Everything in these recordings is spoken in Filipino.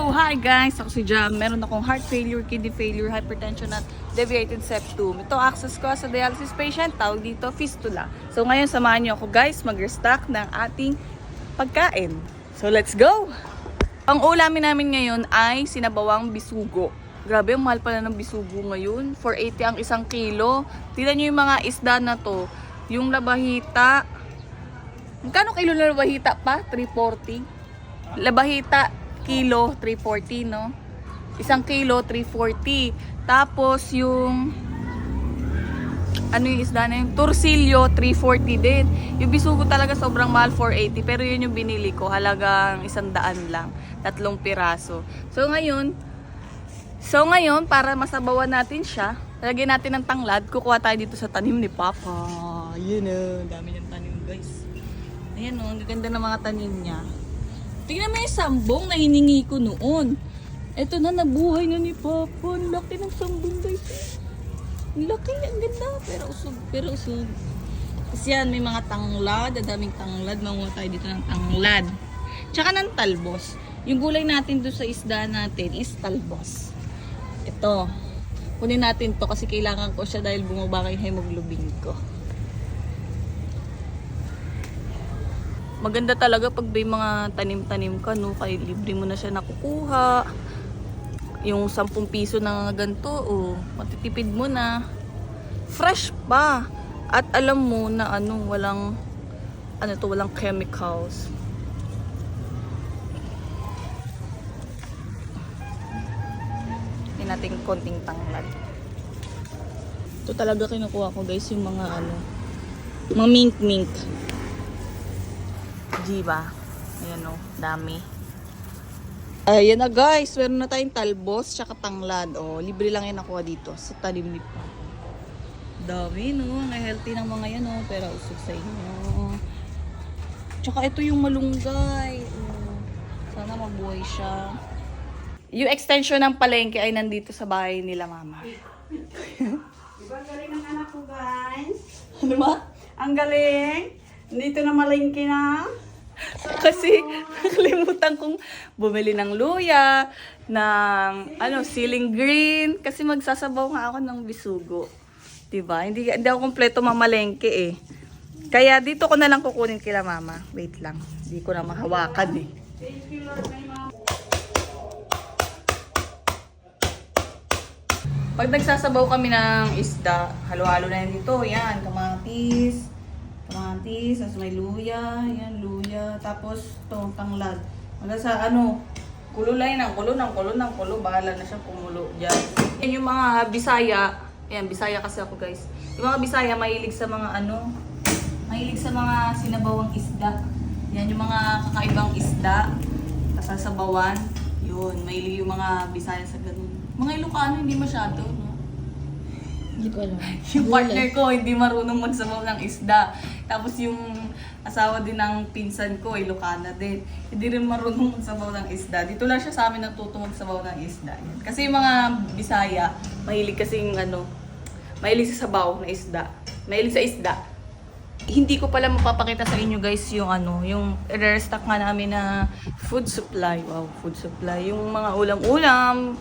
Hello! Hi guys! Ako si Jam. Meron akong heart failure, kidney failure, hypertension at deviated septum. Ito access ko sa dialysis patient. Tawag dito fistula. So ngayon samahan niyo ako guys mag-restock ng ating pagkain. So let's go! Ang ulamin namin ngayon ay sinabawang bisugo. Grabe, ang mahal pala ng bisugo ngayon. 480 ang isang kilo. Tignan niyo yung mga isda na to. Yung labahita. Magkano kilo na labahita pa? 340. Labahita kilo 340, no? Isang kilo 340. Tapos yung ano yung isda na yung tursilyo 340 din. Yung bisugo talaga sobrang mahal, 480, pero yun yung binili ko, halagang 100 lang, 3 piraso. So ngayon para masabawan natin siya, lagyan natin ng tanglad. Kukuha tayo dito sa tanim ni Papa. Yun dami ng tanim guys. Ayan ang gaganda ng mga tanim niya. Tingnan mo yung sambong na hiningi ko noon. Ito na, nabuhay na ni Papa. Ang laki ng sambong guys. Ang laki, ang ganda. Pero usog. Kasi yan, may mga tanglad. Daming tanglad. Manguha tayo dito ng tanglad. Tsaka ng talbos. Yung gulay natin doon sa isda natin is talbos. Ito. Kunin natin to kasi kailangan ko siya dahil bumaba yung hemoglobin ko. Maganda talaga pag may mga tanim-tanim ka, no? Kaya libre mo na siya nakukuha. Yung 10 piso na ganito, matitipid mo na. Fresh pa. At alam mo na walang chemicals. Hindi natin konting tanglad. Ito talaga kinukuha ko guys, yung mga mga mink-mink. Diba? Ayan dami. Ayan na guys, meron na tayong talbos tsaka tanglad. Libre lang yan nakuha dito sa talim ni Papa. Dami ang healthy ng mga yan pero usog sa inyo. Tsaka ito yung malunggay. Sana mabuhay siya. Yung extension ng palengke ay nandito sa bahay nila mama. Diba ang galing ng anak ko guys? Ano ba? Ang galing! Dito na malingki na. Kasi nakalimutan kong bumili ng luya, ng ceiling green, kasi magsasabaw nga ako ng bisugo. 'Di ba? Hindi ako kompleto mamalengke eh. Kaya dito ko na lang kukunin kila mama. Wait lang. Hindi ko na mahawakan eh. Pag nagsasabaw kami ng isda, halo-halo na yan dito. Yan, kamatis, tapos may luya, yan, luya, tapos itong tanglad. Hanggang sa kulo lang yan, kulo, bahala na siya kumulo dyan. Yan yung mga Bisaya, yan, Bisaya kasi ako guys. Yung mga Bisaya, mahilig sa mga sinabawang isda. Yan, yung mga kakaibang isda, kasasabawan, yun, mahilig yung mga Bisaya sa ganun. Mga Ilocano, hindi masyado, no? Hindi ko alam. Yung partner ko, hindi marunong magsabaw ng isda. Tapos yung asawa din ng pinsan ko, Ilocana din. Hindi rin marunong magsabaw ng isda. Dito lang siya sa amin natuto magsabaw ng isda. Yan. Kasi yung mga Bisaya, mahilig kasing mahilig sa sabaw na isda. Mahilig sa isda. Hindi ko pala mapapakita sa inyo guys yung yung i-restock nga namin na food supply. Wow, food supply. Yung mga ulam-ulam,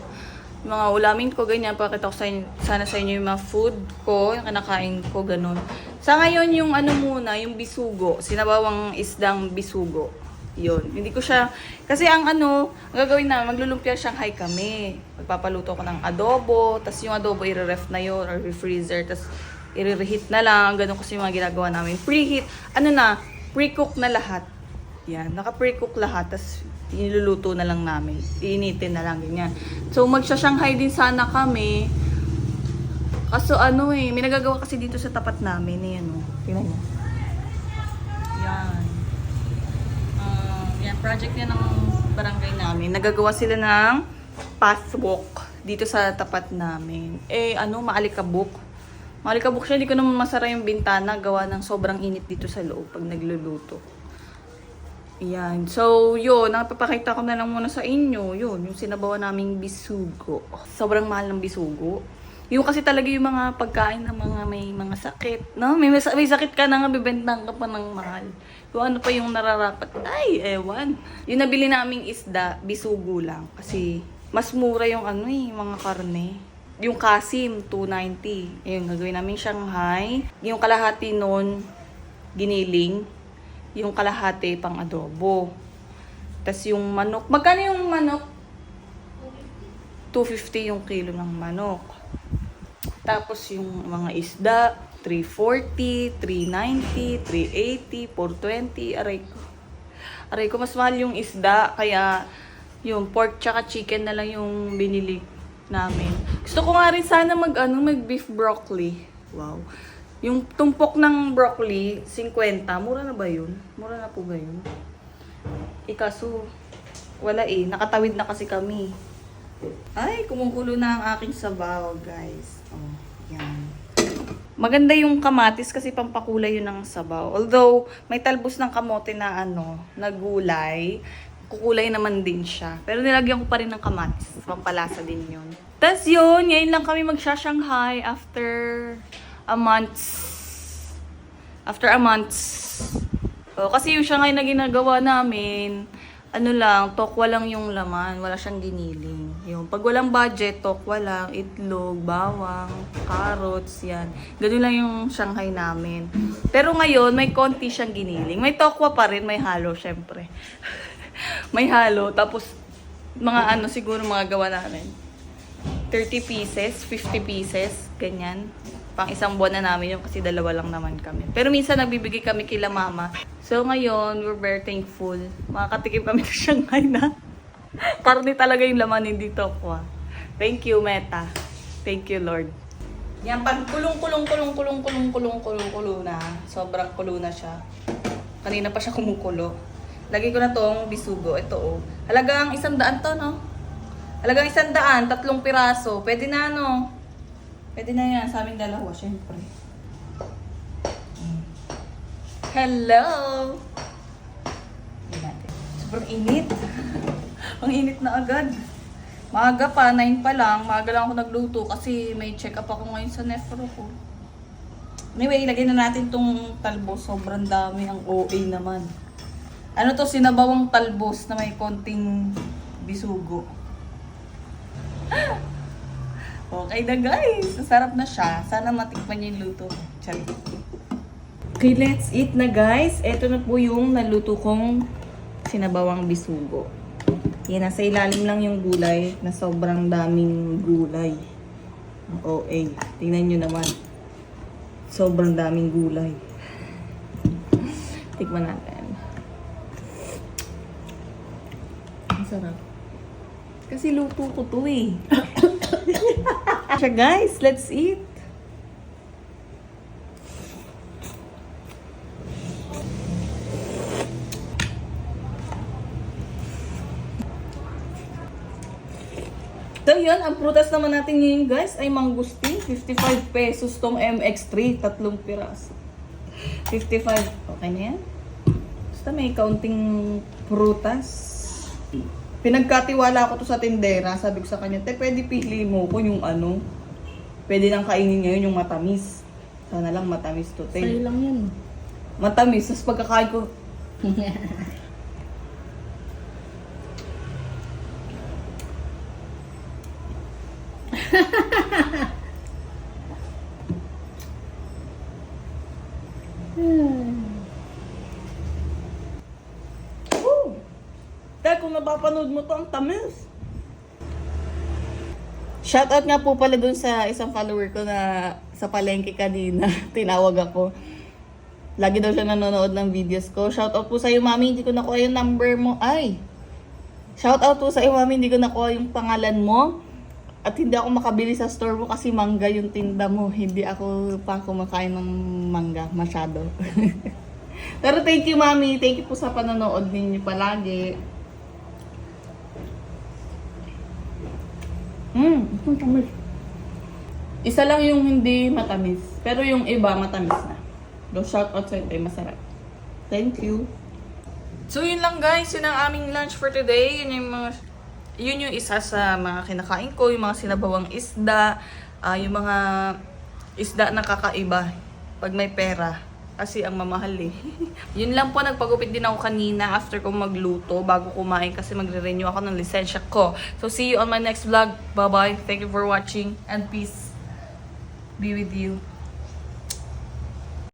mga ulamin ko, ganyan. Pakita ko sana sa inyo yung mga food ko, yung kinakain ko, ganun. Sa ngayon, yung muna, yung bisugo. Sinabawang isdang bisugo. Yun. Hindi ko siya, kasi ang gagawin na, maglulumpia Shanghai kami. Magpapaluto ko ng adobo, tas yung adobo i-ref na yun, or freezer, tas i-reheat na lang. Ganun kasi yung mga ginagawa namin. Preheat, pre-cook na lahat. Yan, naka-pre-cook lahat, tas iniluluto na lang namin. Iinitin na lang, ganyan. So, magsha-Shanghai din sana kami. Kaso may nagagawa kasi dito sa tapat namin. Yan, tingnan nyo. Yan. Yan, project yan ng barangay namin. Nagagawa sila ng pathwalk dito sa tapat namin. Maalikabok. Maalikabok siya, hindi ko naman masara yung bintana. Gawa ng sobrang init dito sa loob pag nagluluto. Yan. So, yun. Napapakita ko na lang muna sa inyo. Yun. Yung sinabawa naming bisugo. Sobrang mahal ng bisugo. Yung kasi talaga yung mga pagkain ng mga may mga sakit. No? May sakit ka na nga, bibentahan ka pa ng mahal. Kung ano pa yung nararapat. Ay, ewan. Yung nabili naming isda, bisugo lang. Kasi mas mura yung ano mga karne. Yung kasim, 290. Ayun, gagawin namin Shanghai. Yung kalahati nun, giniling. Yung kalahati, pang adobo. Tapos yung manok. Magkano yung manok? 250 yung kilo ng manok. Tapos yung mga isda, 340, 390, 380, 420. Aray ko, mas mahal yung isda. Kaya yung pork tsaka chicken na lang yung binili namin. Gusto ko nga rin sana mag beef broccoli. Wow. Yung tumpok ng broccoli, 50. Mura na ba yun? Mura na po ba yun? Kaso, wala nakatawid na kasi kami. Ay, kumukulo na ang aking sabaw, guys. Oh, yan. Maganda yung kamatis kasi pampakulay yun ng sabaw. Although, may talbos ng kamote na na gulay. Kukulay naman din siya. Pero nilagyan ko pa rin ng kamatis. Pampalasa din yun. Tapos yun, ngayon lang kami magsha-Shanghai after a month. Kasi yung Shanghai na ginagawa namin, tokwa lang yung laman. Wala siyang giniling. Yung pag walang budget, tokwa lang, itlog, bawang, carrots, yan. Ganun lang yung Shanghai namin. Pero ngayon, may konti siyang giniling. May tokwa pa rin, may halo, syempre. May halo, tapos mga siguro mga gawa namin. 30 pieces, 50 pieces, ganyan. Pang isang buwan na namin yun kasi dalawa lang naman kami. Pero minsan nagbibigay kami kila mama. So ngayon, we're very thankful. Makakatikim kami ng Shanghai na. Karne talaga yung laman, hindi tokwa. Thank you, Meta. Thank you, Lord. Yan, pag kulong na. Sobrang kulo na siya. Kanina pa siya kumukulo. Lagay ko na tong bisugo. Ito Halagang 100 to, no? Halagang 100, 3 piraso. Pwede na, Pwede na yan sa aming dalawa, syempre. Hello! Sobrang init. Ang init na agad. Maaga pa, 9 pa lang. Maaga lang ako nagluto kasi may check-up ako ngayon sa nephro ko. Anyway, ilagay na natin tong talbos. Sobrang dami. Ang OA naman. Sinabawang talbos na may konting bisugo. Okay na guys, sarap na siya. Sana matikman niyo yung luto. Charit. Okay, let's eat na guys. Ito na po yung naluto kong sinabawang bisugo. Yan, nasa ilalim lang yung gulay na sobrang daming gulay. OA. Tingnan nyo naman. Sobrang daming gulay. Tikman natin. Ang sarap. Kasi luto ko to So guys, let's eat. So yun, ang prutas naman natin ngayon guys ay mangustin. 55 pesos tong MX3, 3 piraso. 55, okay na yan? Basta may kaunting prutas. Pinagkatiwala ko to sa tindera. Sabi ko sa kanya, pwede pili mo ko yung pwede nang kainin ngayon yung matamis. Sana lang matamis to, te. Sa'yo lang yun. Matamis. Tapos pagkakain ko, kung napapanood mo to, ang tamis. Shoutout nga po pala dun sa isang follower ko na sa palengke kanina. Tinawag ako. Lagi daw siya nanonood ng videos ko. Shoutout po sa'yo, mami. Hindi ko nakuha yung number mo. Ay! Shoutout po sa'yo, mami. Hindi ko nakuha yung pangalan mo. At hindi ako makabili sa store mo kasi mangga yung tinda mo. Hindi ako pa kumakain ng mangga. Masyado. Pero thank you, mami. Thank you po sa panonood ninyo palagi. Itong tamis. Isa lang yung hindi matamis. Pero yung iba matamis na. So, shout out sa ito, masarap. Thank you. So, yun lang guys. Yun ang aming lunch for today. Yun yung isa sa mga kinakain ko. Yung mga sinabawang isda. Yung mga isda na kakaiba. Pag may pera. Kasi ang mamahal eh. Yun lang po, nagpagupit din ako kanina after ko magluto bago kumain kasi magre-renew ako ng lisensya ko. So see you on my next vlog. Bye-bye. Thank you for watching and peace be with you.